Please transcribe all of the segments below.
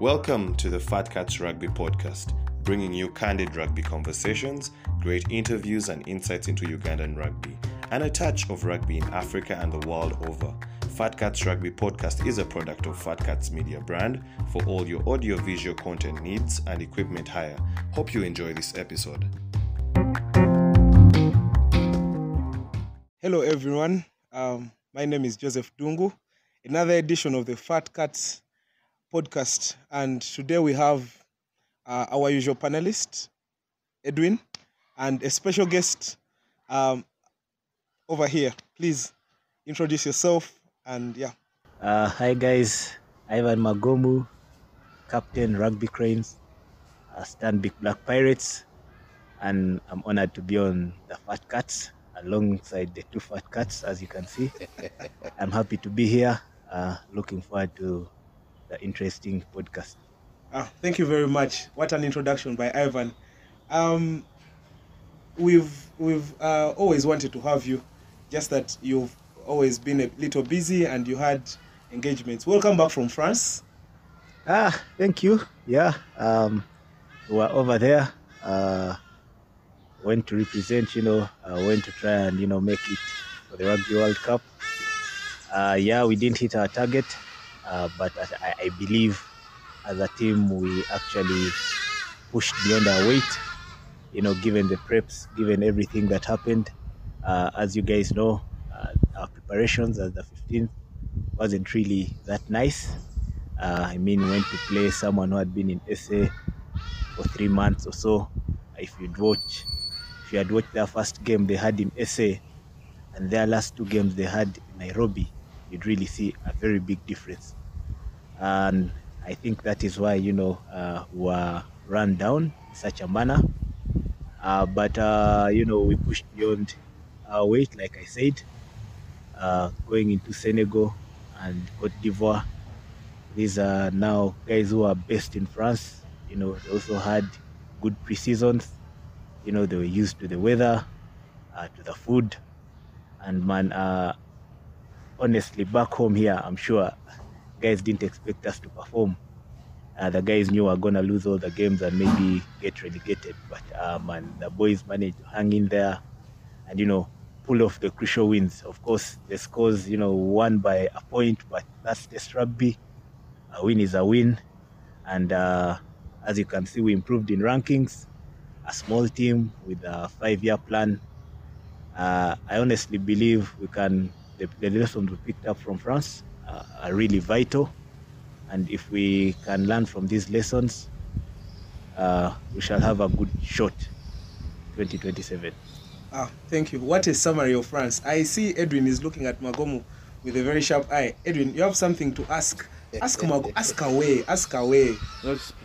Welcome to the Fat Cats Rugby Podcast, bringing you candid rugby conversations, great interviews and insights into Ugandan rugby, and a touch of rugby in Africa and the world over. Fat Cats Rugby Podcast is a product of Fat Cats Media brand for all your audio-visual content needs and equipment hire. Hope you enjoy this episode. Hello everyone, my name is Joseph Dungu. Another edition of the Fat Cats podcast, and today we have our usual panelist, Edwin, and a special guest over here. Please introduce yourself and yeah. Hi guys, Ivan Magomu, Captain Rugby Cranes, Stanbic Black Pirates, and I'm honored to be on the Fat Cats alongside the two Fat Cats, as you can see. I'm happy to be here. Looking forward to the interesting podcast. Thank you very much. What an introduction by Ivan. We've always wanted to have you, just that you've always been a little busy and you had engagements. Welcome back from France. Thank you. Yeah, we were over there. Went to represent, went to try and, make it for the Rugby World Cup. We didn't hit our target, but I believe as a team we actually pushed beyond our weight, given the preps, given everything that happened. As you guys know, our preparations as the 15th wasn't really that nice. Went to play someone who had been in SA for 3 months or so. If you had watched their first game they had in SA and their last 2 games they had in Nairobi, you'd really see a very big difference. And I think that is why, we were run down in such a manner. But we pushed beyond our weight, like I said, going into Senegal and Cote d'Ivoire. These are now guys who are based in France. They also had good pre-seasons. They were used to the weather, to the food. And honestly, back home here, I'm sure guys didn't expect us to perform. The guys knew we were going to lose all the games and maybe get relegated. But the boys managed to hang in there and, pull off the crucial wins. Of course, the scores, won by a point, but that's Test rugby. A win is a win. And as you can see, we improved in rankings. A small team with a 5-year plan. I honestly believe the lessons we picked up from France are really vital. And if we can learn from these lessons, we shall have a good shot 2027. Thank you. What a summary of France. I see Edwin is looking at Magomu with a very sharp eye. Edwin, you have something to ask. Ask Magomu. Ask away.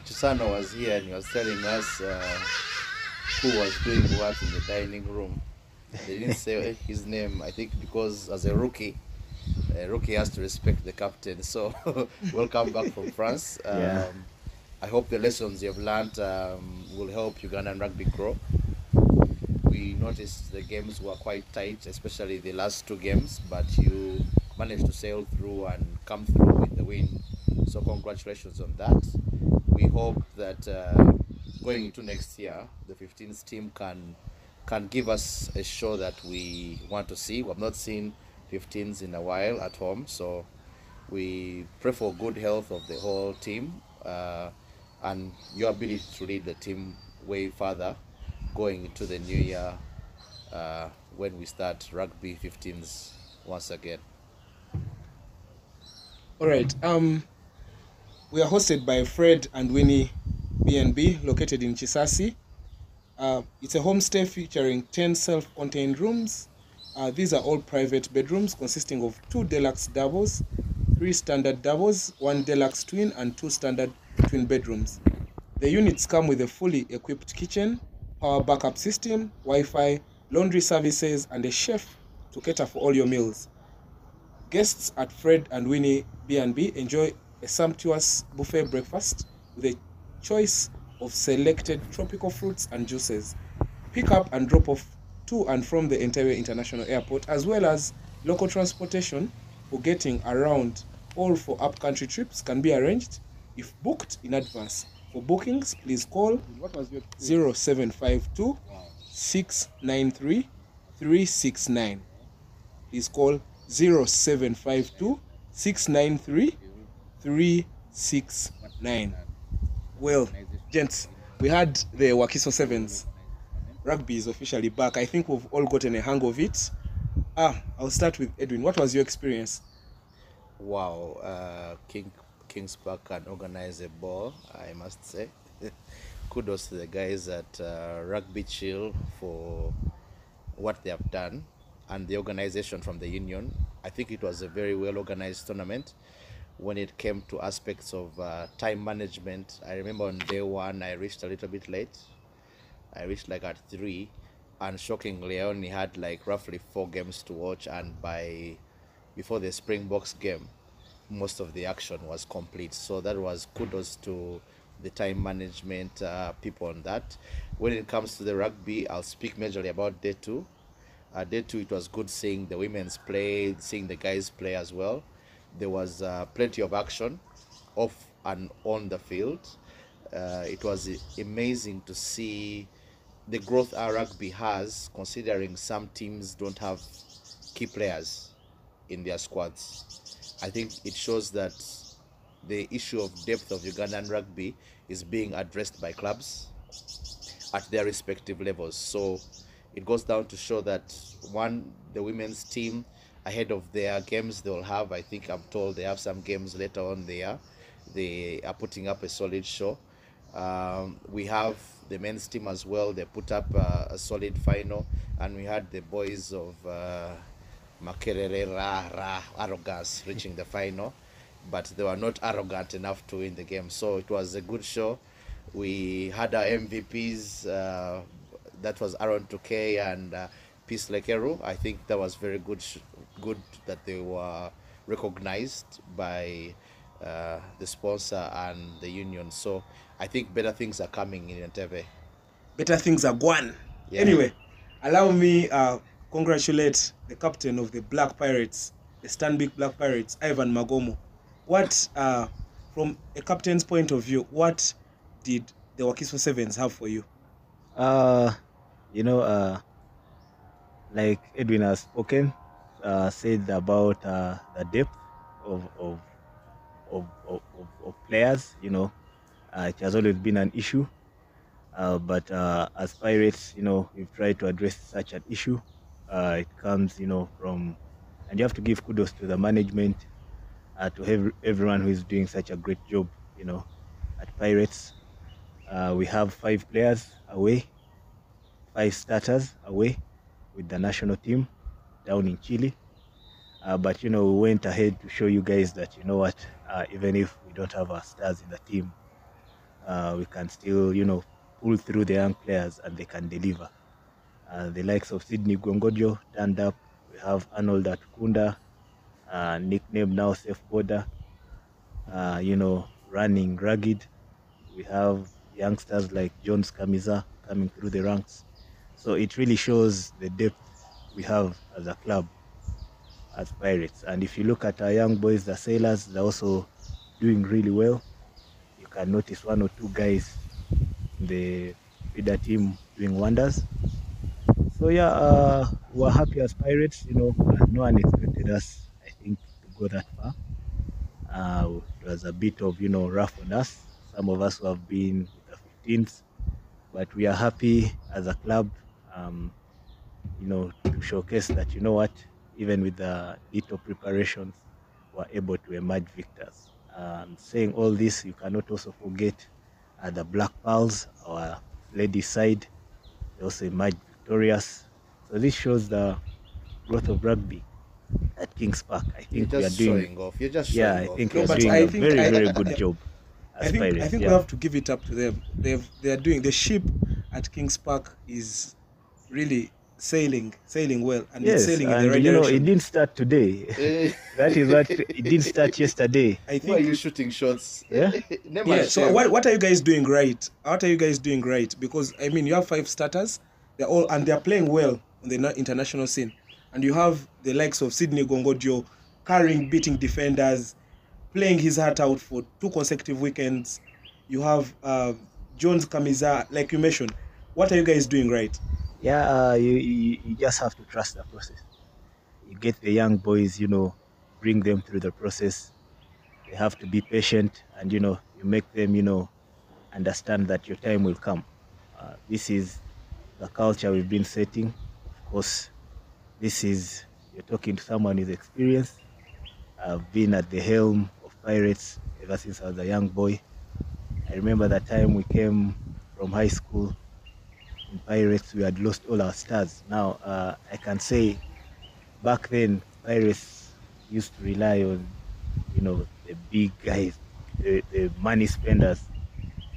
Chisano was here and he was telling us who was doing what in the dining room. They didn't say his name, I think, because as a rookie has to respect the captain. So, welcome back from France. I hope the lessons you've learned will help Ugandan rugby grow. We noticed the games were quite tight, especially the last 2 games, but you managed to sail through and come through with the win. So, congratulations on that. We hope that going into next year, the 15th team can give us a show that we want to see. We have not seen 15s in a while at home, so we pray for good health of the whole team and your ability to lead the team way further going into the new year when we start rugby 15s once again. All right. We are hosted by Fred and Winnie B&B, located in Chisasi. It's a homestay featuring 10 self-contained rooms. These are all private bedrooms consisting of 2 deluxe doubles, 3 standard doubles, 1 deluxe twin, and 2 standard twin bedrooms. The units come with a fully equipped kitchen, power backup system, Wi-Fi, laundry services, and a chef to cater for all your meals. Guests at Fred and Winnie B&B enjoy a sumptuous buffet breakfast with a choice of selected tropical fruits and juices. Pick up and drop off to and from the Entebbe International Airport, as well as local transportation for getting around. All for up-country trips can be arranged if booked in advance. For bookings, please call 0752 693 369. Please call 0752 693 369. Well, gents, we had the Wakiso Sevens. Rugby is officially back. I think we've all gotten a hang of it. I'll start with Edwin. What was your experience? Wow, Kings Park can organize a ball, I must say. Kudos to the guys at Rugby Chill for what they have done and the organization from the union. I think it was a very well organized tournament. When it came to aspects of time management, I remember on day one I reached a little bit late. I reached like at 3, and shockingly I only had like roughly 4 games to watch, and before the Springboks game most of the action was complete. So that was kudos to the time management people on that. When it comes to the rugby, I'll speak majorly about day 2. Day 2, it was good seeing the women's play, seeing the guys play as well. There was plenty of action off and on the field. It was amazing to see the growth our rugby has, considering some teams don't have key players in their squads. I think it shows that the issue of depth of Ugandan rugby is being addressed by clubs at their respective levels. So it goes down to show that, one, the women's team, ahead of their games they'll have, I think I'm told they have some games later on there, they are putting up a solid show. We have the men's team as well. They put up a solid final, and we had the boys of Makerere Arrogance reaching the final, but they were not arrogant enough to win the game. So it was a good show. We had our MVPs, that was Aaron Tukey and Peace Lekeru. I think that was very good that they were recognized by the sponsor and the union. So I think better things are coming in Entebbe. Better things are gone. Yeah. Anyway, allow me congratulate the captain of the Black Pirates, the Stanbic Black Pirates, Ivan Magomu. What, from a captain's point of view, what did the Wakiso Sevens have for you? Like Edwin has spoken, said about the depth of players. It has always been an issue, but as Pirates, we've tried to address such an issue. It comes, from, and you have to give kudos to the management, to everyone who is doing such a great job, at Pirates. We have 5 players away, 5 starters away with the national team down in Chile. But, we went ahead to show you guys that, even if we don't have our stars in the team, we can still, pull through the young players and they can deliver. The likes of Sydney Gongojo turned up. We have Arnold Atukunda, nicknamed now Safe Border, running ragged. We have youngsters like Jones Kamiza coming through the ranks. So it really shows the depth we have as a club, as Pirates. And if you look at our young boys, the Sailors, they're also doing really well. You can notice 1 or 2 guys in the feeder team doing wonders. So yeah, we're happy as Pirates. No one expected us, I think, to go that far. It was a bit of, rough on us. Some of us who have been with the 15s, but we are happy as a club, to showcase that, even with the little preparations, we're able to emerge victors. Saying all this, you cannot also forget the Black Pearls, our ladies' side. They also emerged victorious. So this shows the growth of rugby at Kings Park. I think we are doing. You're just showing off. I think we're doing a very, very good job. I think we have to give it up to them. They are doing, the ship at Kings Park is really sailing well, and yes, it's sailing in the right direction. direction. It didn't start today. That is what it didn't start yesterday. I think. Why are you shooting shots? Yeah. Yeah. So what are you guys doing right? What are you guys doing right? Because you have 5 starters. They're playing well on the international scene, and you have the likes of Sydney Gongojo carrying, beating defenders. playing his heart out for 2 consecutive weekends. You have Jones Kamiza, like you mentioned. What are you guys doing right? Yeah, you just have to trust the process. You get the young boys, bring them through the process. They have to be patient, and you make them, understand that your time will come. This is the culture we've been setting. Of course, you're talking to someone who's experienced. I've been at the helm of Pirates ever since I was a young boy. I remember that time we came from high school in Pirates, we had lost all our stars. Now, I can say back then, Pirates used to rely on, the big guys, the money spenders,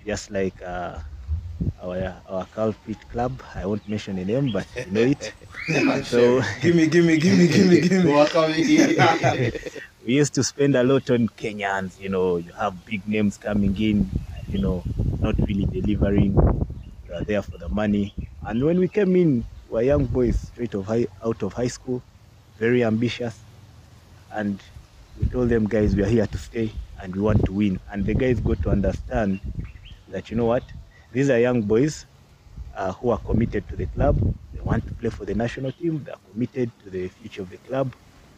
just like our culprit club. I won't mention the name, but you know it. So we used to spend a lot on Kenyans. You have big names coming in, not really delivering. You are there for the money. And when we came in, we were young boys, out of high school, very ambitious, and we told them, guys, we are here to stay and we want to win. And the guys got to understand that, you know what, these are young boys who are committed to the club. They want to play for the national team. They're committed to the future of the club.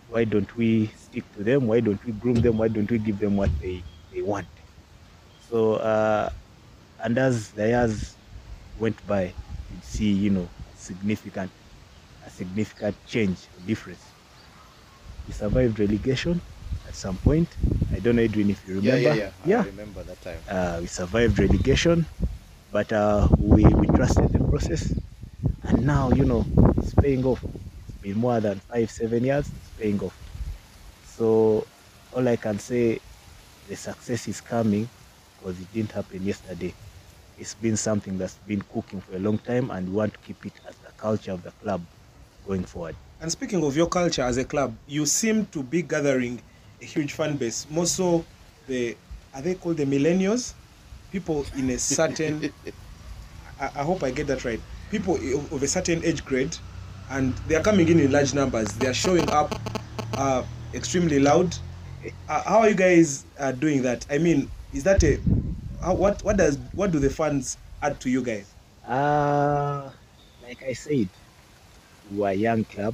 Why don't we stick to them? Why don't we groom them? Why don't we give them what they want? So, and as the years went by, you'd see, a significant change, a difference. We survived relegation at some point. I don't know, Edwin, if you remember. Yeah. I remember that time. We survived relegation, but we trusted the process, and now it's paying off. It's been more than 5-7 years. It's paying off. So all I can say, the success is coming because it didn't happen yesterday. It's been something that's been cooking for a long time, and we want to keep it as the culture of the club going forward. And speaking of your culture as a club, you seem to be gathering a huge fan base. More so, are they called the millennials? People in a certain, I hope I get that right. People of a certain age grade, and they are coming in large numbers. They are showing up extremely loud. How are you guys doing that? I mean, is that what do the fans add to you guys? Like I said, we are a young club.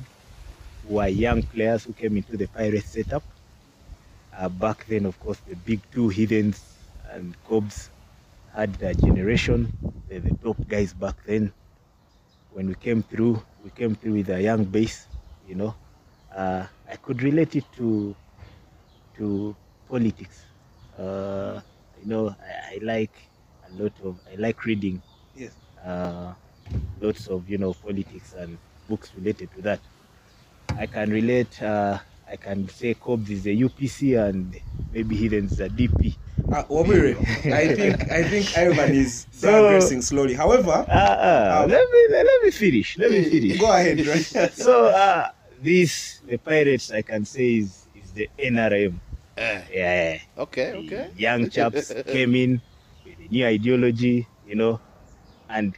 We are young players who came into the Pirates setup. Back then, of course, the big two, Heathens and Cobs, had their generation. They're the top guys back then. When we came through with a young base, I could relate it to politics. I like reading. Yes. Lots of politics and books related to that. I can relate. I can say Cobbs is a UPC and maybe Heathens is a DP. Wabire, I think Ivan is digressing slowly. However, let me finish. Go ahead, right? So the Pirates, I can say, is the NRM. Yeah. Okay. Young chaps came in with a new ideology, and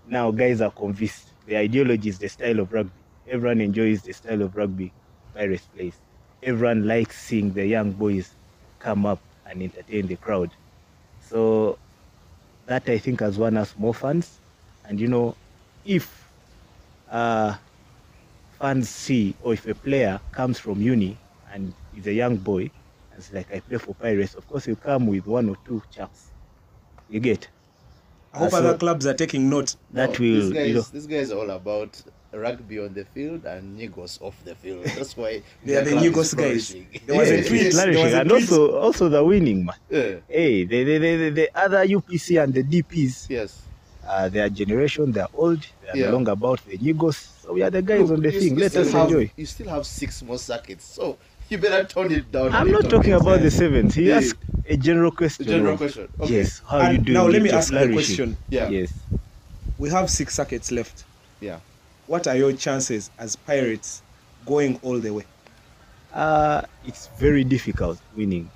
now guys are convinced the ideology is the style of rugby. Everyone enjoys the style of rugby Pirates plays. Everyone likes seeing the young boys come up and entertain the crowd. So that, I think, has won us more fans. And if fans see, or if a player comes from uni and is a young boy and it's like, I play for Pirates, of course he'll come with 1 or 2 chaps. You get? I hope other clubs are taking note. This guy is all about rugby on the field and Nigos off the field. That's why they are the Nigos guys. There was a tweet, and also the winning, man. Hey, the other UPC and the DPs. Yes. Their generation, they're old. They're no longer about the Nigos. So we are the guys on the thing. Let us enjoy. You still have 6 more circuits, so you better tone it down. I'm not talking about the 7th. He asked a general question. Okay. Yes. How you doing? Now let me ask the question. Yeah. Yes. We have 6 circuits left. Yeah. What are your chances as Pirates going all the way? It's very difficult winning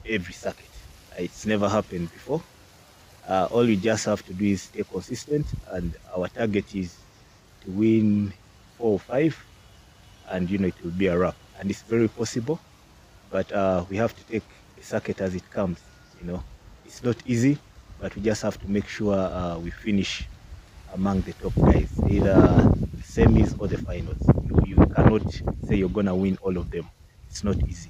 every circuit. It's never happened before. All we just have to do is stay consistent, and our target is to win 4 or 5, and it will be a wrap. And it's very possible. but we have to take a circuit as it comes. You know, it's not easy, but we just have to make sure we finish among the top guys, either the semis or the finals. You cannot say you're gonna win all of them. It's not easy.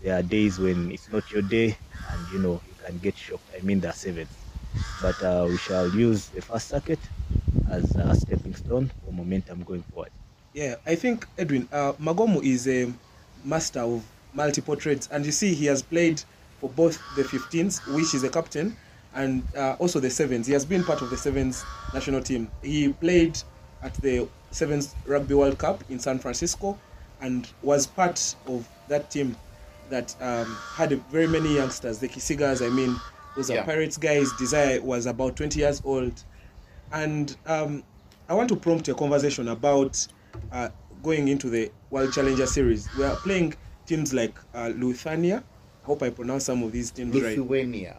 There are days when it's not your day, and you can get shocked. I mean, there are sevens, but we shall use the first circuit as a stepping stone for momentum going forward. Yeah, I think, Edwin, Magomu is a master of multiple trades, and you see he has played for both the 15s, which is a captain, and also the sevens. He has been part of the sevens national team. He played at the Sevens Rugby World Cup in San Francisco and was part of that team that had very many youngsters, the Kisigas, I mean, those are Pirates guys. Desire was about 20 years old. And I want to prompt a conversation about going into the World Challenger Series. We are playing teams like Lithuania. I hope I pronounce some of these teams right. Lithuania.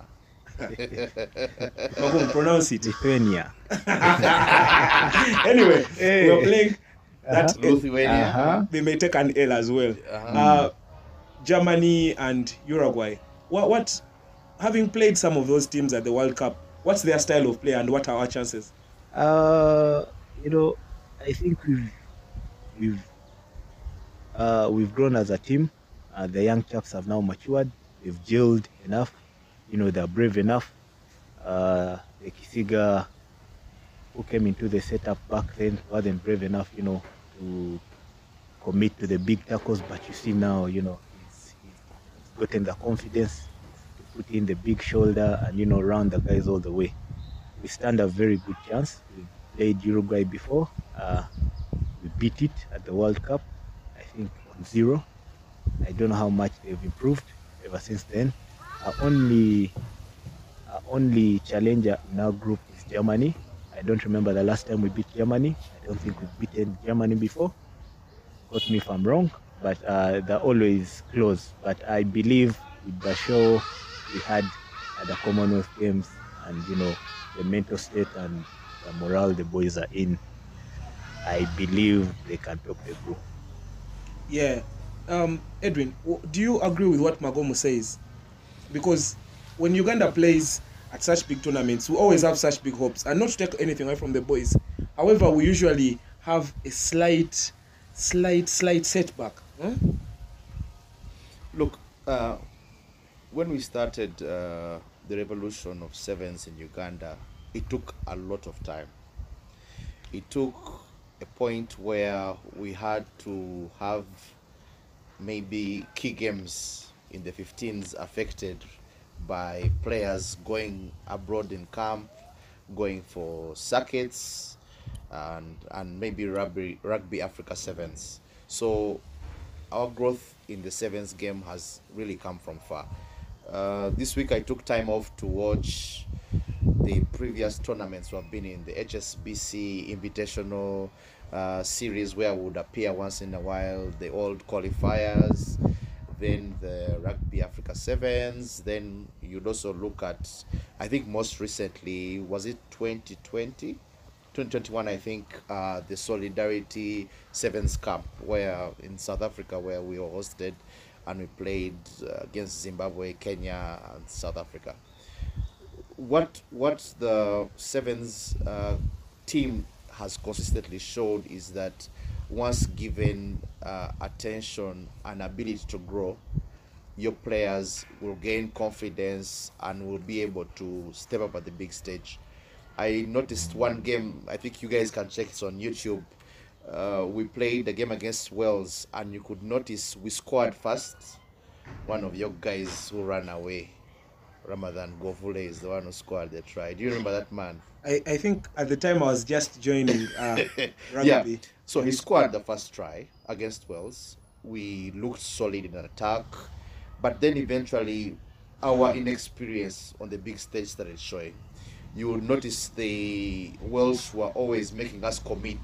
Magomu, pronounce it. Lithuania. Anyway, we are playing that. Lithuania. They may take an L as well. Germany and Uruguay. What, having played some of those teams at the World Cup, what's their style of play and what are our chances? I think we've grown as a team. The young chaps have now matured. They've gelled enough. They're brave enough. The Kisiga who came into the setup back then wasn't brave enough, to commit to the big tackles. But you see now, he's gotten the confidence to put in the big shoulder and, round the guys all the way. We stand a very good chance. We played Uruguay before. We beat it at the World Cup, I think on 0. I don't know how much they've improved ever since then. Our only challenger in our group is Germany. I don't remember the last time we beat Germany. I don't think we've beaten Germany before. Quote me if I'm wrong, but they're always close. But I believe with the show we had at the Commonwealth Games and, the mental state and the morale the boys are in, I believe they can top the group. Yeah. Edwin, do you agree with what Magomu says? Because when Uganda plays at such big tournaments, we always have such big hopes. And not to take anything away from the boys. However, we usually have a slight setback. Huh? Look, when we started the revolution of sevens in Uganda, it took a lot of time. It took a point where we had to have maybe key games in the 15s affected by players going abroad in camp, going for circuits, and maybe rugby Africa sevens. So our growth in the sevens game has really come from far. This week I took time off to watch the previous tournaments we have been in, the HSBC Invitational series where we would appear once in a while, the old qualifiers, then the Rugby Africa Sevens, then you'd also look at, I think most recently, was it 2020? 2021, I think, the Solidarity Sevens Cup, where in South Africa, where we were hosted, and we played against Zimbabwe, Kenya, and South Africa. What the Sevens team has consistently showed is that once given attention and ability to grow, your players will gain confidence and will be able to step up at the big stage. I noticed one game, I think you guys can check it on YouTube. We played the game against Wales, and you could notice we scored first. One of your guys who ran away, Ramadan Govule, is the one who scored the try. Do you remember that man? I think at the time I was just joining rugby. Yeah. So he scored the first try against Wales. We looked solid in an attack, but then eventually our inexperience on the big stage started showing. You would notice the Welsh were always making us commit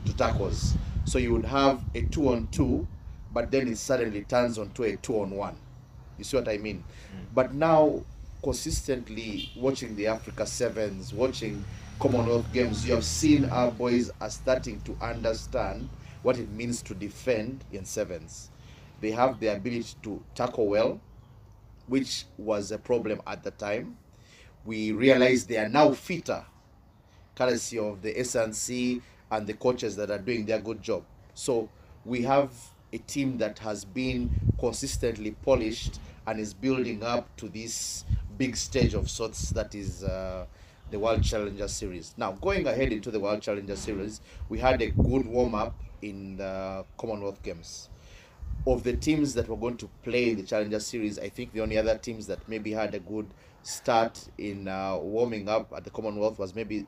to tackles. So you would have a 2-on-2, but then it suddenly turns onto a 2-on-1. You see what I mean? But now, consistently watching the Africa Sevens, watching Commonwealth Games, you have seen our boys are starting to understand what it means to defend in sevens. They have the ability to tackle well, which was a problem at the time. We realized they are now fitter, courtesy of the SNC and the coaches that are doing their good job. So we have a team that has been consistently polished and is building up to this big stage of sorts that is the World Challenger Series. Now, going ahead into the World Challenger Series, we had a good warm-up in the Commonwealth Games. Of the teams that were going to play in the Challenger Series, I think the only other teams that maybe had a good start in warming up at the Commonwealth was maybe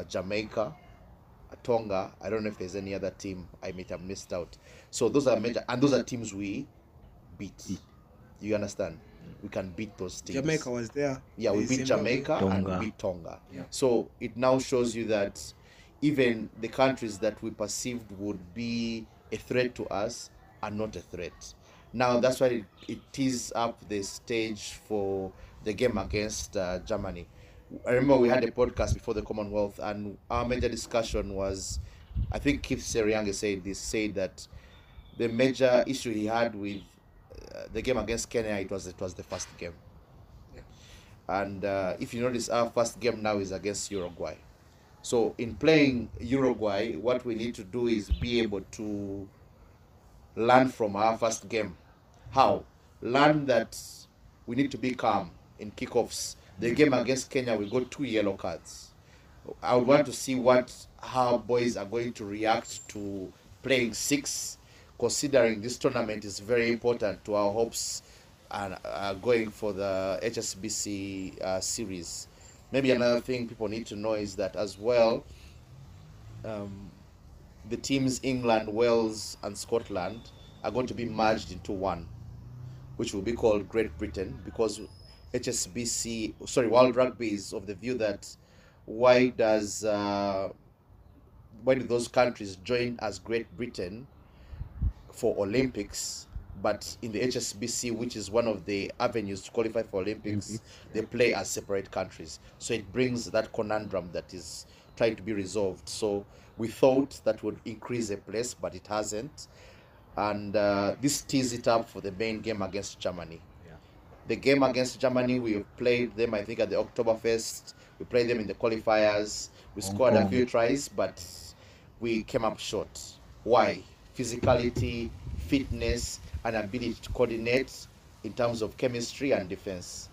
Jamaica, Tonga. I don't know if there's any other team I might have missed out. So those are major, and those are teams we beat. You understand? We can beat those teams. Jamaica was there. Yeah, we beat Jamaica and we beat Tonga. Yeah. So it now shows you that even the countries that we perceived would be a threat to us are not a threat. Now that's why it tees up the stage for the game against Germany. I remember we had a podcast before the Commonwealth, and our major discussion was, I think Keith Seriange said that the major issue he had with the game against Kenya, it was the first game. Yeah. And if you notice, our first game now is against Uruguay. So in playing Uruguay, what we need to do is be able to learn from our first game. How? Learn that we need to be calm in kickoffs. The game against Kenya, we got 2 yellow cards. I would want to see how boys are going to react to playing 6, considering this tournament is very important to our hopes and going for the HSBC series. Maybe another thing people need to know is that as well, the teams England, Wales, and Scotland are going to be merged into one, which will be called Great Britain, because World Rugby is of the view that why do those countries join as Great Britain for Olympics, but in the HSBC, which is one of the avenues to qualify for Olympics, they play as separate countries. So it brings that conundrum that is trying to be resolved. So we thought that would increase the place, but it hasn't. And this tees it up for the main game against Germany. The game against Germany, we played them, I think, at the Oktoberfest. We played them in the qualifiers. We scored a few tries, but we came up short. Why? Physicality, fitness, and ability to coordinate in terms of chemistry and defense.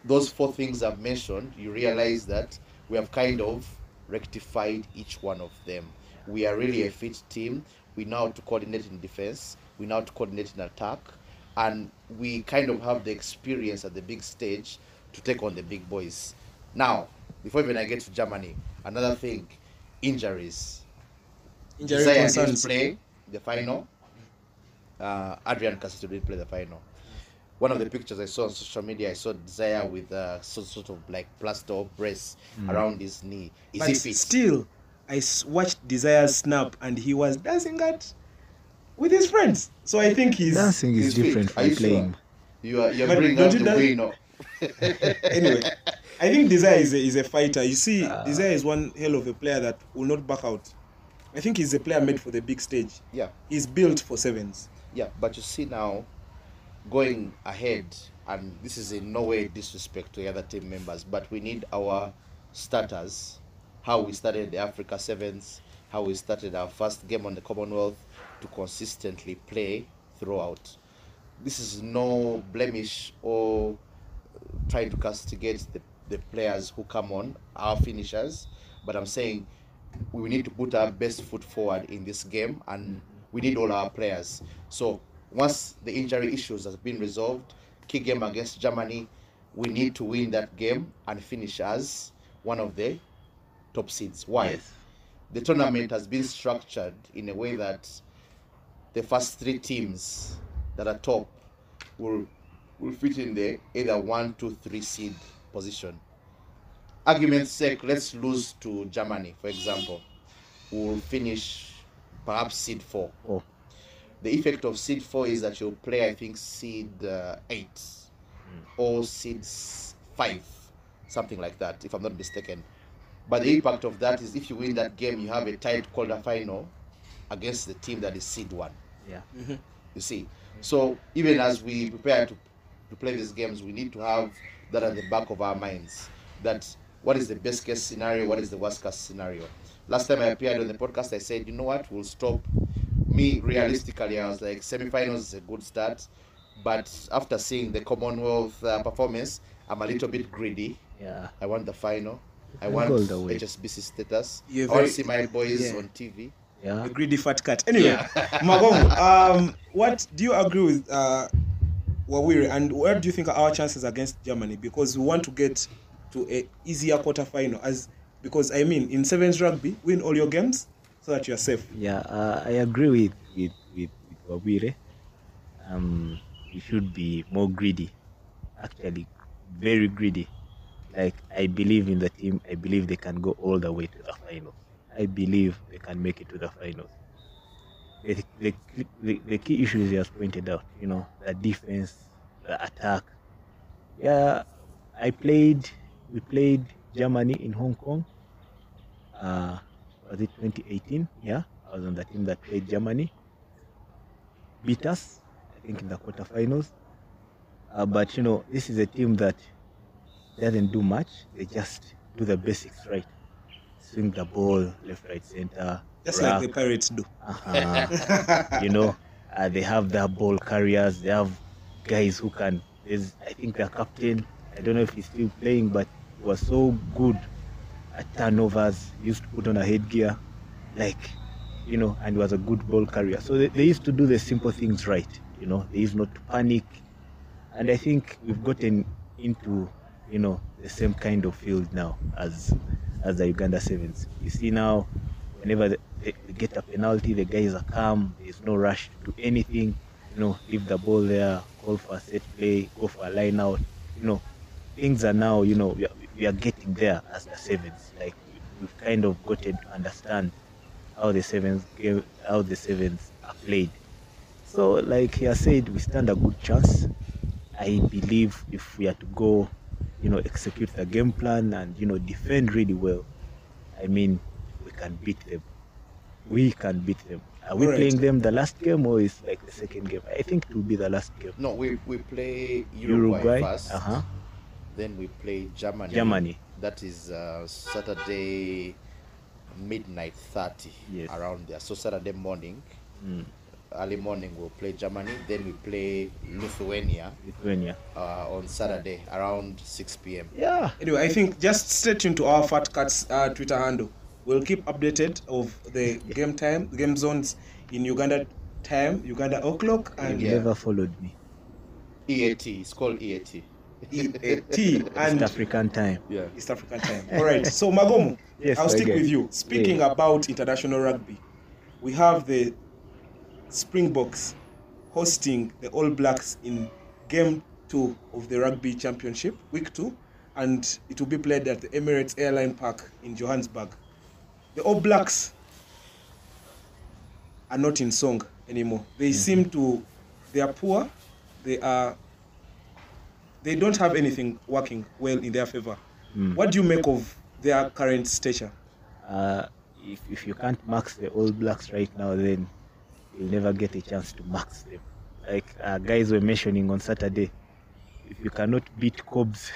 Those 4 things I've mentioned, you realize that we have kind of rectified each one of them. We are really a fit team. We know how to coordinate in defense. We know how to coordinate in attack. And we kind of have the experience at the big stage to take on the big boys. Now, before even I get to Germany, another thing, injuries. Desire didn't play the final. Adrian Castillo didn't play the final. One of the pictures I saw on social media, I saw Desire with sort of like plaster or brace around his knee. Is he fit? Still, I watched Desire's snap and he was dancing with his friends. So I think dancing is different from playing. Sure. You're bringing up the win. Anyway, I think Desire is a fighter. You see, Desire is one hell of a player that will not back out. I think he's a player made for the big stage. Yeah. He's built for sevens. Yeah, but you see now, going ahead, and this is in no way disrespect to the other team members, but we need our starters, how we started the Africa Sevens, how we started our first game on the Commonwealth, to consistently play throughout. This is no blemish or trying to castigate the players who come on, our finishers, but I'm saying we need to put our best foot forward in this game, and we need all our players. So once the injury issues have been resolved, key game against Germany, we need to win that game and finish as one of the top seeds. Why? Yes. The tournament has been structured in a way that the first 3 teams that are top will fit in the either 1, 2, 3 seed position. Argument's sake, let's lose to Germany, for example. We'll finish perhaps seed 4. Oh. The effect of seed 4 is that you'll play, I think, seed 8 or seed 5, something like that, if I'm not mistaken. But the impact of that is if you win that game, you have a tight quarterfinal against the team that is seed 1. Yeah. You see. So even as we prepare to play these games, we need to have that at the back of our minds. That what is the best case scenario? What is the worst case scenario? Last time I appeared on the podcast, I said, you know what, we'll stop. Me, realistically, I was like, semifinals is a good start. But after seeing the Commonwealth performance, I'm a little bit greedy. Yeah. I want the final. I can want go all the way. HSBC status. You're I want very- to see my boys yeah. on TV. Yeah. A greedy fat cat. Anyway, Magomu, what do you agree with Wawiri, and what do you think are our chances against Germany? Because we want to get to a easier quarterfinal, because I mean, in sevens rugby, win all your games so that you are safe. Yeah, I agree with Wabire. We should be more greedy, actually, very greedy. Like, I believe in the team. I believe they can go all the way to the final. I believe they can make it to the finals. The key issues he has pointed out, the defense, the attack. Yeah, we played Germany in Hong Kong. Was it 2018? Yeah, I was on the team that played Germany. Beat us, I think, in the quarterfinals. But this is a team that doesn't do much. They just do the basics right. Swing the ball left, right, center. Just like the Pirates do. They have their ball carriers. They have guys who can. I think their captain, I don't know if he's still playing, but he was so good at turnovers. He used to put on a headgear, and he was a good ball carrier. So they used to do the simple things right. They used not to panic. And I think we've gotten into, the same kind of field now as the Uganda Sevens. You see now, whenever they get a penalty, the guys are calm. There's no rush to do anything. Leave the ball there, call for a set play, go for a line out. Things are now, we are getting there as the Sevens. Like, we've kind of gotten to understand how the Sevens are played. So, like he has said, we stand a good chance. I believe if we are to go, execute the game plan and, defend really well, I mean, we can beat them. We can beat them. Are we playing them the last game, or is like the second game? I think it will be the last game. No, we play Uruguay first. Then we play Germany. That is Saturday midnight 30, yes, around there. So Saturday morning, early morning we'll play Germany. Then we play Lithuania on Saturday around 6 p.m. Yeah. Anyway, I think just stay tuned to our Fat Cats Twitter handle. We'll keep updated of the game zones in Uganda time, Uganda o'clock, and You never followed me. EAT. It's called EAT. EAT and East African time. Yeah. East African time. All right. So Magomu, Yes, I'll stick again. with you. Speaking about international rugby, we have the Springboks hosting the All Blacks in Game 2 of the Rugby Championship, Week 2, and it will be played at the Emirates Airline Park in Johannesburg. The All Blacks are not in song anymore. They seem to, they are poor. They don't have anything working well in their favor. What do you make of their current stature? If you can't max the All Blacks right now, then you'll never get a chance to max them. Like guys were mentioning on Saturday, if you cannot beat Cobs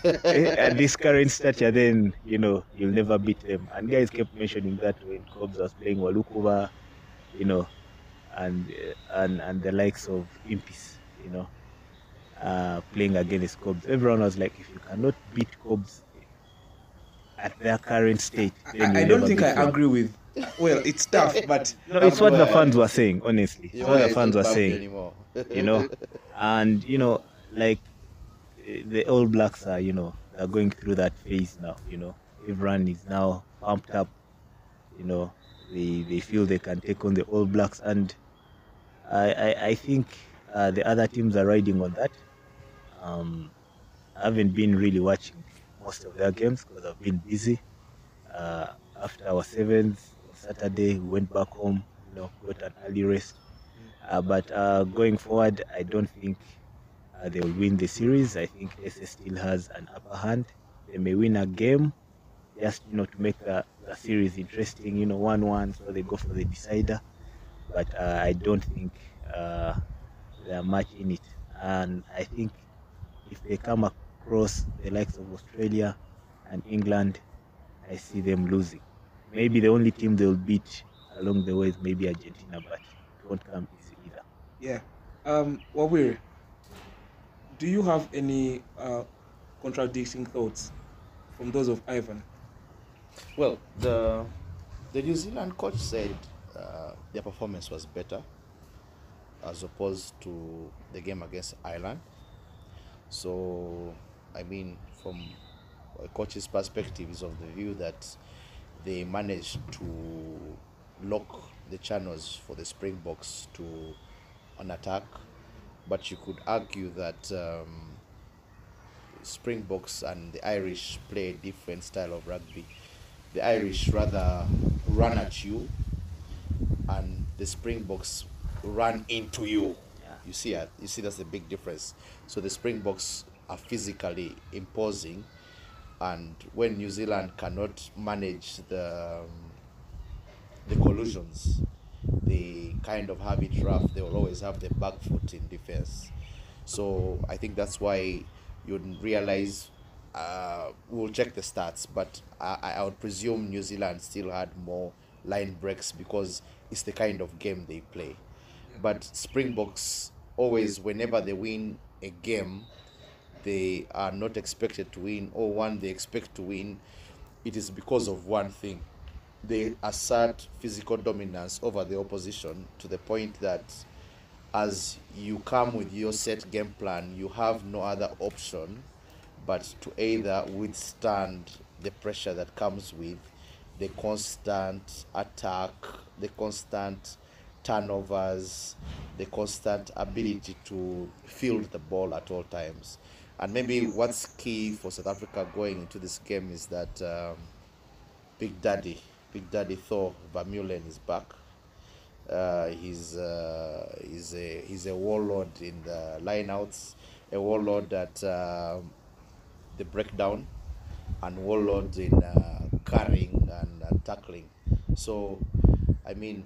at this current stature, then you'll never beat them. And guys kept mentioning that when Cobs was playing Walukuva, and the likes of Impis, playing against Cobs. Everyone was like, if you cannot beat Cobs at their current state, then I don't think I agree with. Well, it's tough, but no, it's what the fans were saying. Honestly, it's what the fans were saying. Anymore. And like the All Blacks are, are going through that phase now. Everyone is now pumped up. They feel they can take on the All Blacks, and I think the other teams are riding on that. I haven't been really watching most of their games because I've been busy. After our sevens on Saturday, we went back home, got an early rest. But going forward, I don't think they will win the series. I think SS still has an upper hand. They may win a game, just to make the series interesting. 1-1, so they go for the decider. But I don't think much in it. And I think if they come across the likes of Australia and England, I see them losing. Maybe the only team they'll beat along the way is maybe Argentina, but it won't come easy either. Yeah. Wawiri, do you have any contradicting thoughts from those of Ivan? Well, the New Zealand coach said their performance was better as opposed to the game against Ireland. So, I mean, from a coach's perspective, is of the view that they managed to lock the channels for the Springboks to an attack. But you could argue that Springboks and the Irish play a different style of rugby. The Irish rather run at you, and the Springboks run into you. Yeah. You see that's a big difference. So the Springboks are physically imposing, and when New Zealand cannot manage the collisions, they kind of have it rough. They will always have the back foot in defense. So I think that's why you'd realize. We'll check the stats, but I would presume New Zealand still had more line breaks because it's the kind of game they play. But Springboks always, whenever they win a game, they are not expected to win, or one they expect to win. It is because of one thing: they assert physical dominance over the opposition to the point that as you come with your set game plan, you have no other option but to either withstand the pressure that comes with the constant attack, the constant turnovers, the constant ability to field the ball at all times. And maybe what's key for South Africa going into this game is that Big Daddy Thor Vermeulen is back. He's a warlord in the lineouts, a warlord at the breakdown, and warlord in carrying and tackling. So, I mean,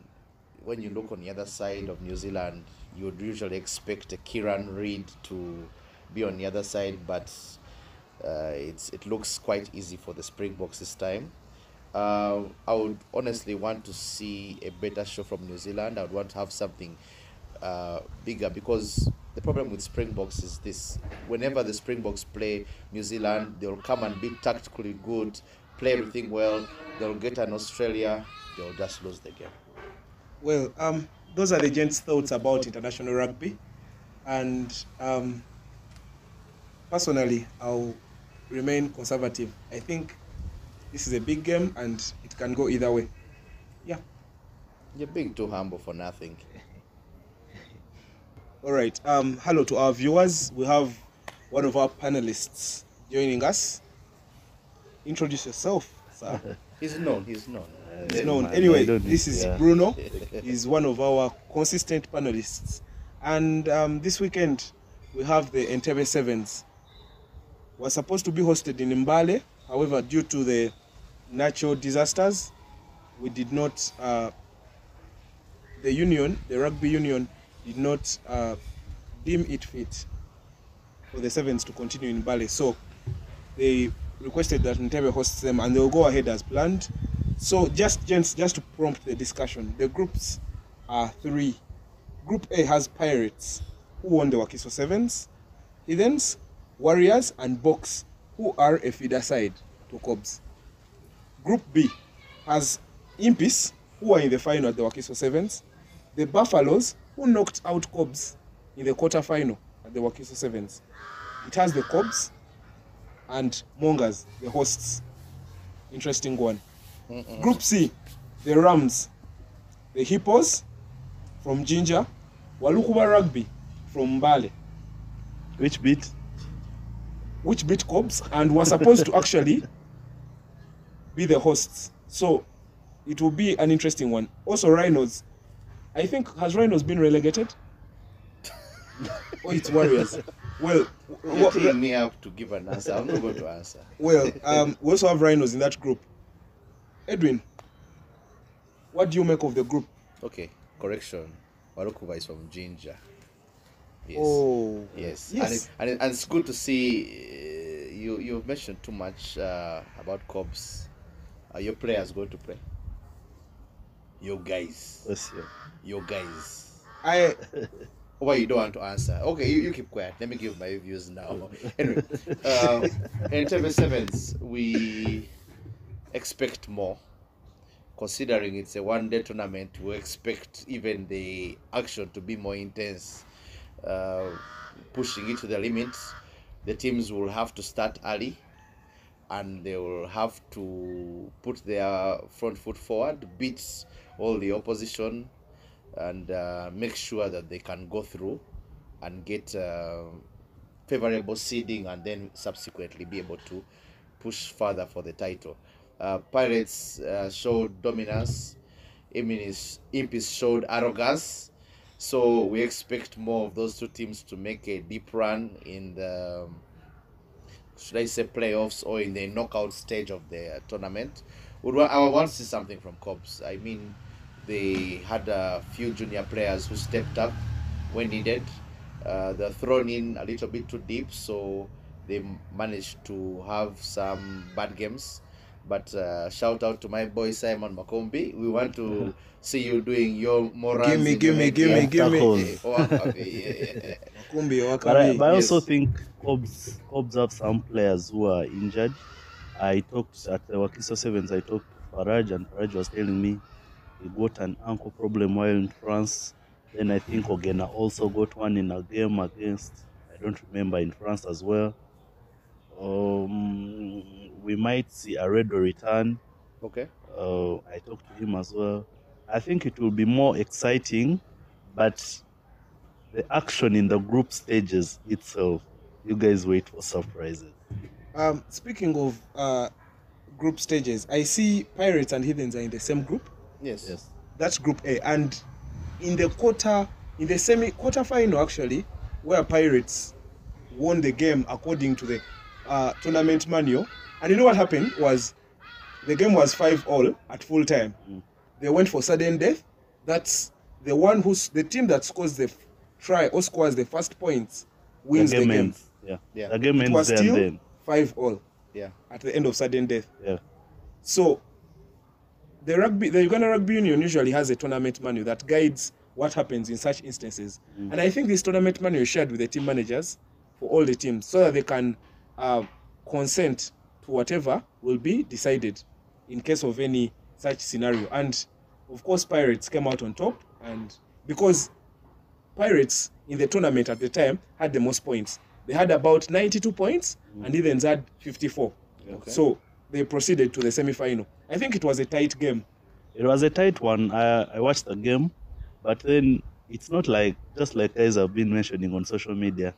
when you look on the other side of New Zealand, you would usually expect a Kieran Reid to be on the other side, but it looks quite easy for the Springboks this time. I would honestly want to see a better show from New Zealand. I would want to have something bigger, because the problem with Springboks is this: whenever the Springboks play New Zealand, they'll come and be tactically good, play everything well, they'll get an Australia, they'll just lose the game. Well, those are the gents' thoughts about international rugby, and personally, I'll remain conservative. I think this is a big game, and it can go either way. Yeah. You're being too humble for nothing. All right. Hello to our viewers. We have one of our panelists joining us. Introduce yourself, sir. He's known. He's known. Anyway, this is Bruno. He's one of our consistent panelists. And this weekend, we have the Entebbe Sevens. We're supposed to be hosted in Mbale. However, due to the natural disasters, we did not, the rugby union, did not deem it fit for the Sevens to continue in Mbale. So they requested that Entebbe hosts them, and they'll go ahead as planned. So just to prompt the discussion, the groups are three. Group A has Pirates, who won the Wakiso Sevens, Heathens, Warriors, and Box, who are a feeder side to Cobs. Group B has Impis, who are in the final at the Wakiso Sevens, the Buffaloes, who knocked out Cobs in the quarter-final at the Wakiso Sevens. It has the Cobs and Mongers, the hosts. Interesting one. Group C, the Rams, the Hippos from Ginger, Walukuba Rugby from Mbale. Which beat Cobs, and were supposed to actually be the hosts. So it will be an interesting one. Also, Rhinos. I think, has Rhinos been relegated? Oh, it's Warriors. Well, you're teeing me up to give an answer. I'm not going to answer. Well, we also have Rhinos in that group. Edwin, what do you make of the group? Okay, correction. Walukuba is from Ginger. Yes. Oh, Yes. yes. And it's good to see you've mentioned too much about Cubs. Are your players going to play? Your guys. Yes, yeah. Your guys. I Why you don't want to answer? Okay, you keep quiet. Let me give my views now. Anyway, uh, in TV sevens, we expect more. Considering it's a one-day tournament, we expect even the action to be more intense, uh, pushing it to the limits. The teams will have to start early, and they will have to put their front foot forward, beat all the opposition, and make sure that they can go through and get favorable seeding, and then subsequently be able to push further for the title. Pirates showed dominance. Impis showed arrogance. So we expect more of those two teams to make a deep run in the, should I say, playoffs or in the knockout stage of the tournament. I want to see something from Cubs. I mean, they had a few junior players who stepped up when needed. They're thrown in a little bit too deep, so they managed to have some bad games. But shout out to my boy Simon Makombi. We want to see you doing your more runs in your head. Gimme. Yeah. Kumbi, But I also Yes. think Cobs have some players who are injured. I talked at the Wakiso Sevens. I talked to Faraj, and Faraj was telling me he got an ankle problem while in France. Then I think Ogena also got one in a game against, I don't remember, in France as well. We might see a Redo return. Okay. I talked to him as well. I think it will be more exciting, but the action in the group stages itself, you guys wait for surprises. speaking of group stages, I see Pirates and Heathens are in the same group. Yes. Yes. That's Group A, and in the semi-quarter final actually, where Pirates won the game according to the tournament manual. And you know what happened was the game was 5-all at full time. They went for sudden death. That's the team that scores the try or scores the first points wins the game. Ends. Yeah. Yeah. The game It ends was there still and then. 5-all Yeah. at the end of sudden death. Yeah. So the Uganda Rugby Union usually has a tournament manual that guides what happens in such instances. And I think this tournament manual is shared with the team managers for all the teams so that they can consent to whatever will be decided in case of any such scenario. And of course, Pirates came out on top, and because Pirates in the tournament at the time had the most points. They had about 92 points, and Heathens had 54. Okay. So they proceeded to the semi-final. I think it was a tight game. It was a tight one. I watched the game, but then it's not like, just like guys have been mentioning on social media,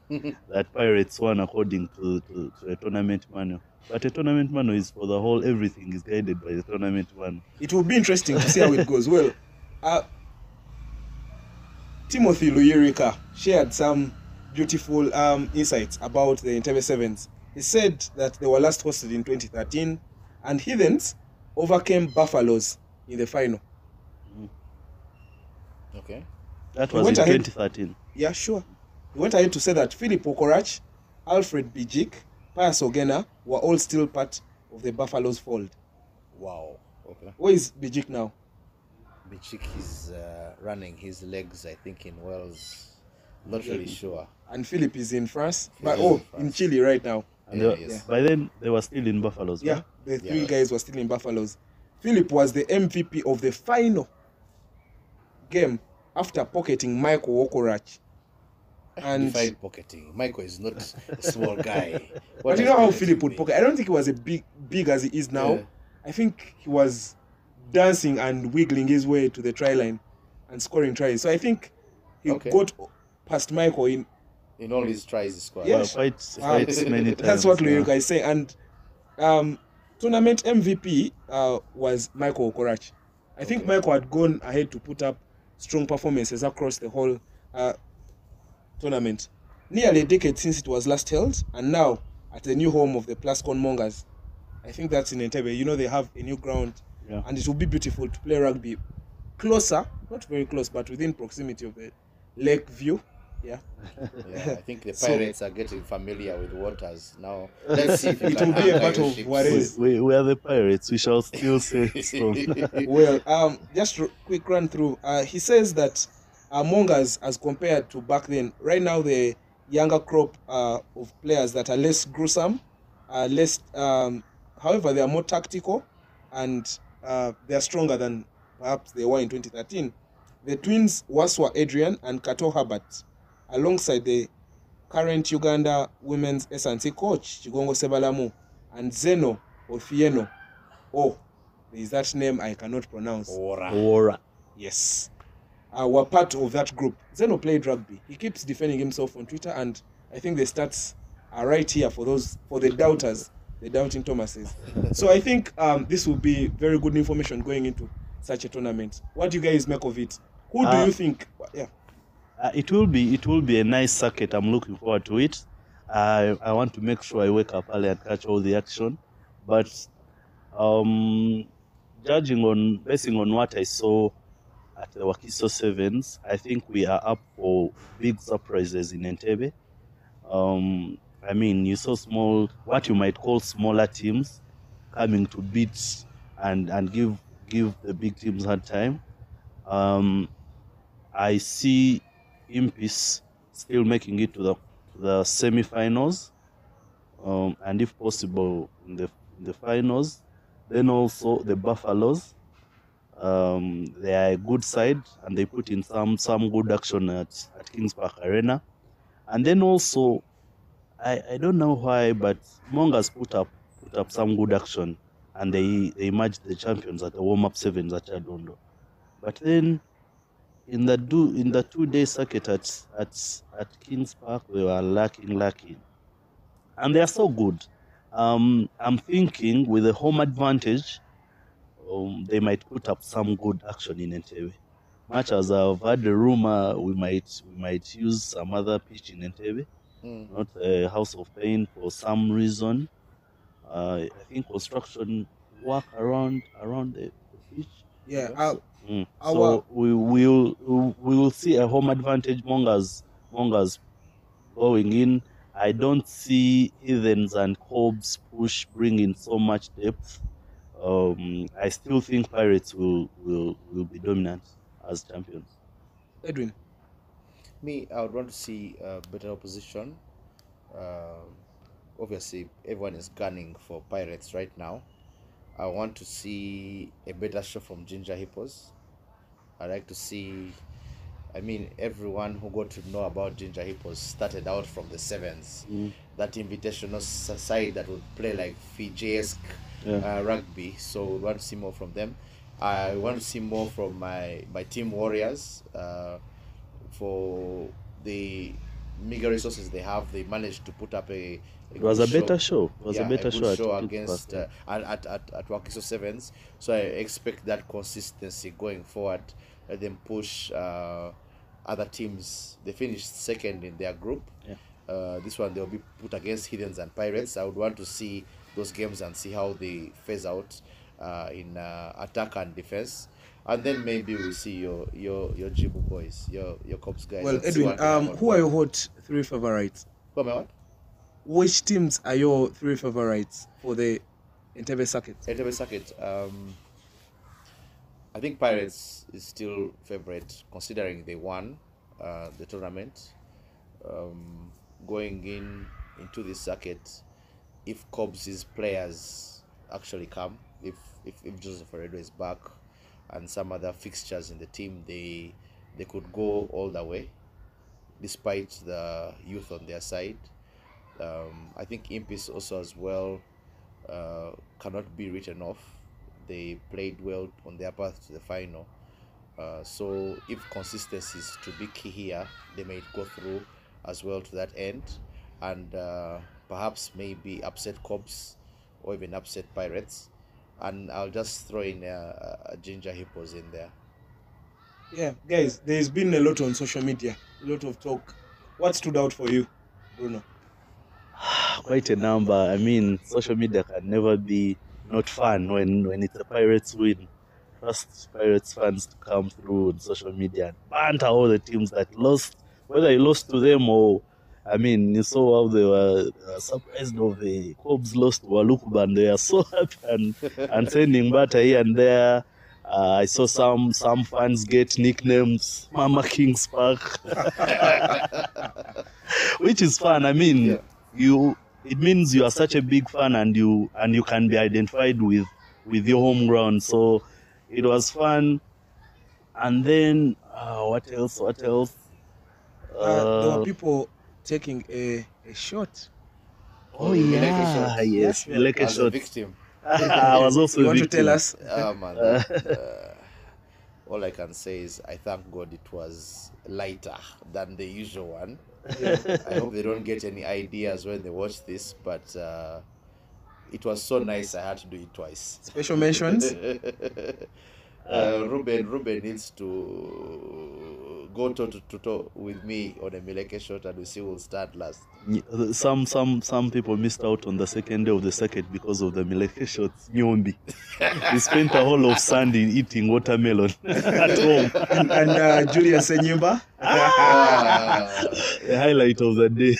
that Pirates won according to a tournament manual. But a tournament manual is for the whole, everything is guided by the tournament manual. It will be interesting to see how it goes. Well, Timothy Luyirika shared some beautiful insights about the Entebbe Sevens. He said that they were last hosted in 2013, and Heathens overcame Buffaloes in the final. Okay. That He was in went ahead. 2013. Yeah, sure. He went ahead to say that Philip Okorach, Alfred Bijik, Pius Ogena were all still part of the Buffaloes fold. Wow. Okay. Where is Bijik now? Bichik is running his legs, I think, in Wales. Not really sure. And Philip is in France. Philip But is in in France. Chile right now. And Yeah, they- yes. by then, they were still in Buffaloes. Yeah, right? the three Yeah. guys were still in Buffaloes. Philip was the MVP of the final game after pocketing Michael Okorach. And Define pocketing. Michael is not a small guy. but you know how Philip would pocket? I don't think he was a big as he is now. Yeah. I think he was dancing and wiggling his way to the try line and scoring tries. So I think he Okay. got past Michael in. In all his tries, he scored. Yes. Quite many times. That's what yeah. Luyirika is saying. And tournament MVP was Michael Okorach. I think Okay. Michael had gone ahead to put up strong performances across the whole tournament. Nearly a decade since it was last held, and now at the new home of the Plascon Mongers. I think that's in Entebbe. You know, they have a new ground, Yeah. and it will be beautiful to play rugby closer, not very close, but within proximity of the lake view. Yeah. Yeah, I think the So- Pirates are getting familiar with waters now. Let's see if you It can will be a anchor battle your of ships. Juarez. We are the Pirates. We shall still say strong. Well, just quick run through. He says that among us, as compared to back then, right now the younger crop of players that are less gruesome, less, however, they are more tactical, and they are stronger than perhaps they were in 2013. The twins Waswa Adrian and Kato Herbert, alongside the current Uganda women's S&C coach Chigongo Sebalamu and Zeno Ofieno. Oh, there is that name I cannot pronounce. Ora. Ora. Yes. Were part of that group. Zeno played rugby. He keeps defending himself on Twitter, and I think the stats are right here for the doubters, the doubting Thomases. So I think this will be very good information going into such a tournament. What do you guys make of it? Who do you think? Yeah. It will be a nice circuit. I'm looking forward to it. I want to make sure I wake up early and catch all the action. But basing on what I saw at the Wakiso Sevens, I think we are up for big surprises in Entebbe. I mean, you saw what you might call smaller teams coming to beat and give the big teams hard time. I see Impis still making it to the semi-finals, and if possible in the finals. Then also the Buffaloes, they are a good side and they put in some good action at Kings Park Arena. And then also, I don't know why, but Mongas put up some good action and they emerged the champions at the warm-up sevens at Chadondo. But then in the 2-day circuit at Kings Park, they were lacking. And they are so good. I'm thinking with the home advantage, they might put up some good action in Entebbe. Much as I've heard the rumor, we might use some other pitch in Entebbe, not a House of Pain for some reason. I think construction work around the pitch. Yeah. So we will see a home advantage. Mongas going in. I don't see Heathens and Cobbs push bringing so much depth. I still think Pirates will be dominant as champions. Edwin. Me, I would want to see better opposition. Obviously, everyone is gunning for Pirates right now. I want to see a better show from Ginger Hippos. I like to see. I mean, everyone who got to know about Ginger Hippos started out from the sevens. That invitational side that would play like Fiji-esque rugby. So we want to see more from them. I want to see more from my team Warriors. For the meager resources they have, they managed to put up a It was a better show. It was a better good show at against at Wakiso Sevens. So I expect that consistency going forward. Let them push other teams. They finished second in their group. This one they'll be put against Heathens and Pirates. I would want to see those games and see how they phase out in attack and defense. And then maybe we'll see your Jibu boys, your Cops guys. Well, Edwin, who are your hot three favorites? Who am I what? Which teams are your three favorites for the Entebbe circuit? Entebbe circuit. I think Pirates is still favorite considering they won the tournament. Going into this circuit, if Cobbs' players actually come, if Joseph Ferredo is back, and some other fixtures in the team, they could go all the way, despite the youth on their side. I think Impis also as well cannot be written off. They played well on their path to the final. So if consistency is to be key here, they may go through as well to that end, and perhaps maybe upset Cobbs or even upset Pirates. And I'll just throw in a Ginger Hippos in there. Yeah, guys, there's been a lot on social media, a lot of talk. What stood out for you, Bruno? Quite a number. I mean, social media can never be not fun when it's a Pirates win. Trust Pirates fans to come through on social media and banter all the teams that lost whether you lost to them or, I mean, you saw how they were surprised of the Cobs lost to Walukuba, and they are so happy and sending butter here and there. I saw some fans get nicknames, Mama King's Park, which is fun. I mean, it means you are such a big fan, and you can be identified with your home ground. So it was fun. And then what else? There were people taking a shot. Oh yeah, yes, like a shot. Victim. I was also. You want to tell us? Man, all I can say is I thank God it was lighter than the usual one. I hope they don't get any ideas when they watch this, but it was so nice I had to do it twice. Special mentions. Ruben needs to go toe with me on a Mileke shot, and we see who will start last. Some people missed out on the second day of the circuit because of the Mileke shots. Nyombi. He spent a whole of Sunday eating watermelon at home. And Julius Enyimba. The highlight of the day.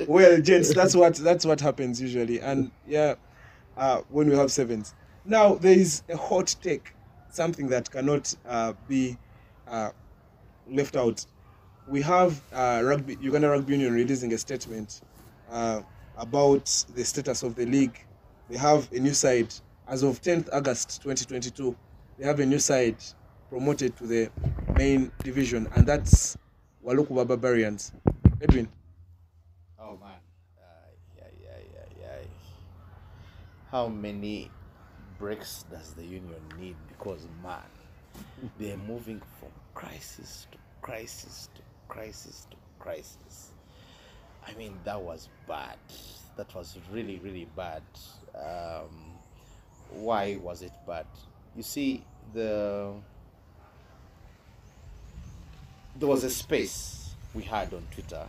Well, gents, that's what happens usually, and when we have sevens. Now there is a hot take, something that cannot be left out. We have Uganda Rugby Union releasing a statement about the status of the league. They have a new side as of 10th August 2022. They have a new side promoted to the main division, and that's Walukuba Barbarians. Edwin. Oh man, how many breaks does the union need? Because man, they're moving from crisis to crisis to crisis to crisis. I mean, that was bad. That was really, really bad. Why was it bad? You see, there was a space we had on Twitter,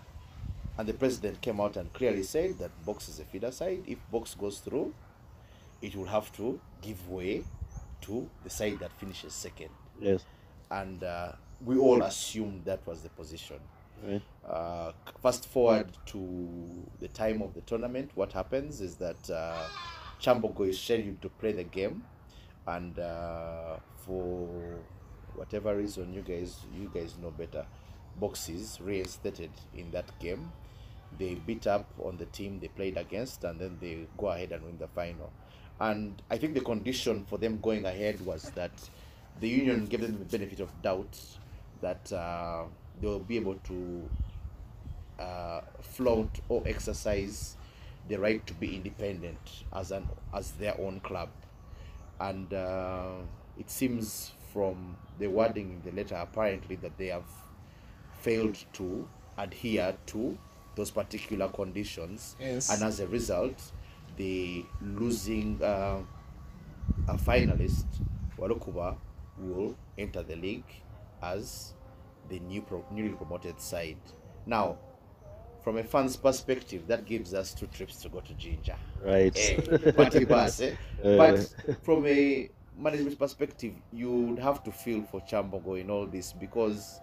and the president came out and clearly said that Box is a feeder side. If Box goes through, it will have to give way to the side that finishes second. Yes. And we all assumed that was the position. Right. Fast forward to the time of the tournament, what happens is that Chambogo is scheduled to play the game, and for whatever reason, you guys know better, Box is reinstated in that game. They beat up on the team they played against, and then they go ahead and win the final. And I think the condition for them going ahead was that the union gave them the benefit of doubt that they will be able to flaunt or exercise the right to be independent as their own club. And it seems from the wording in the letter apparently that they have failed to adhere to those particular conditions. Yes. And as a result, the losing a finalist, Walukuba, will enter the league as the newly promoted side. Now, from a fan's perspective, that gives us 2 trips to go to Jinja. Right. But from a management perspective, you would have to feel for Chambogo in all this, because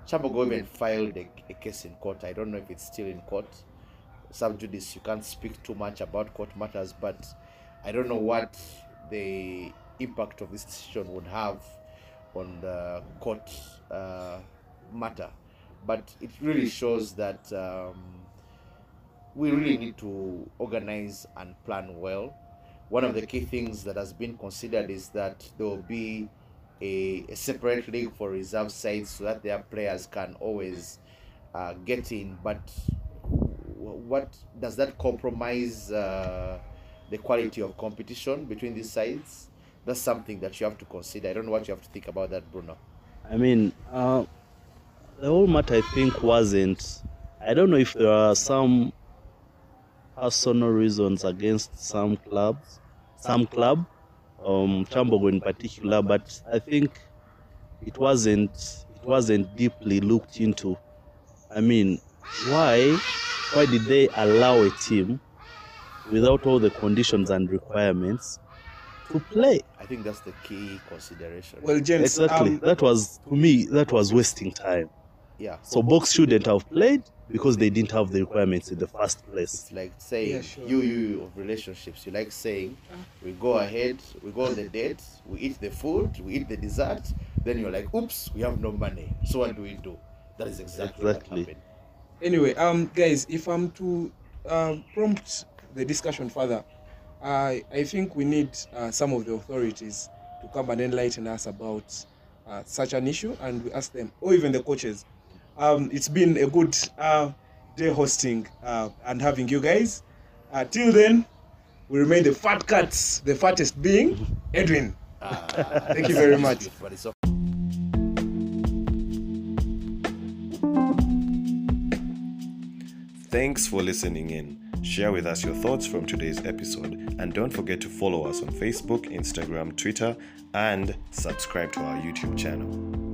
Chambogo even filed a case in court. I don't know if it's still in court. Sub judice, you can't speak too much about court matters, but I don't know what the impact of this decision would have on the court matter. But it really shows that we really need to organize and plan well. One of the key things that has been considered is that there will be a separate league for reserve sides so that their players can always get in. But what does that compromise the quality of competition between these sides? That's something that you have to consider. I don't know what you have to think about that, Bruno. I mean, the whole matter, I think, wasn't... I don't know if there are some personal reasons against some club, Chambogo in particular, but I think it wasn't deeply looked into. I mean, why did they allow a team without all the conditions and requirements to play? I think that's the key consideration. Well, gents, exactly. That was, to me, that was wasting time. Yeah. So box shouldn't have played because they didn't have the requirements in the first place. It's like saying, Yeah, sure. you of relationships, you like saying, we go ahead, we go on the date, we eat the food, we eat the dessert, then you're like, oops, we have no money. So what do we do? That is exactly. What happened. Anyway, guys, if I'm to prompt the discussion further, I think we need some of the authorities to come and enlighten us about such an issue, and we ask them, or even the coaches. It's been a good day hosting and having you guys. Till then, we remain the fat cats, the fattest being Edwin. Thank you very much. But it's Thanks for listening in. Share with us your thoughts from today's episode, and don't forget to follow us on Facebook, Instagram, Twitter, and subscribe to our YouTube channel.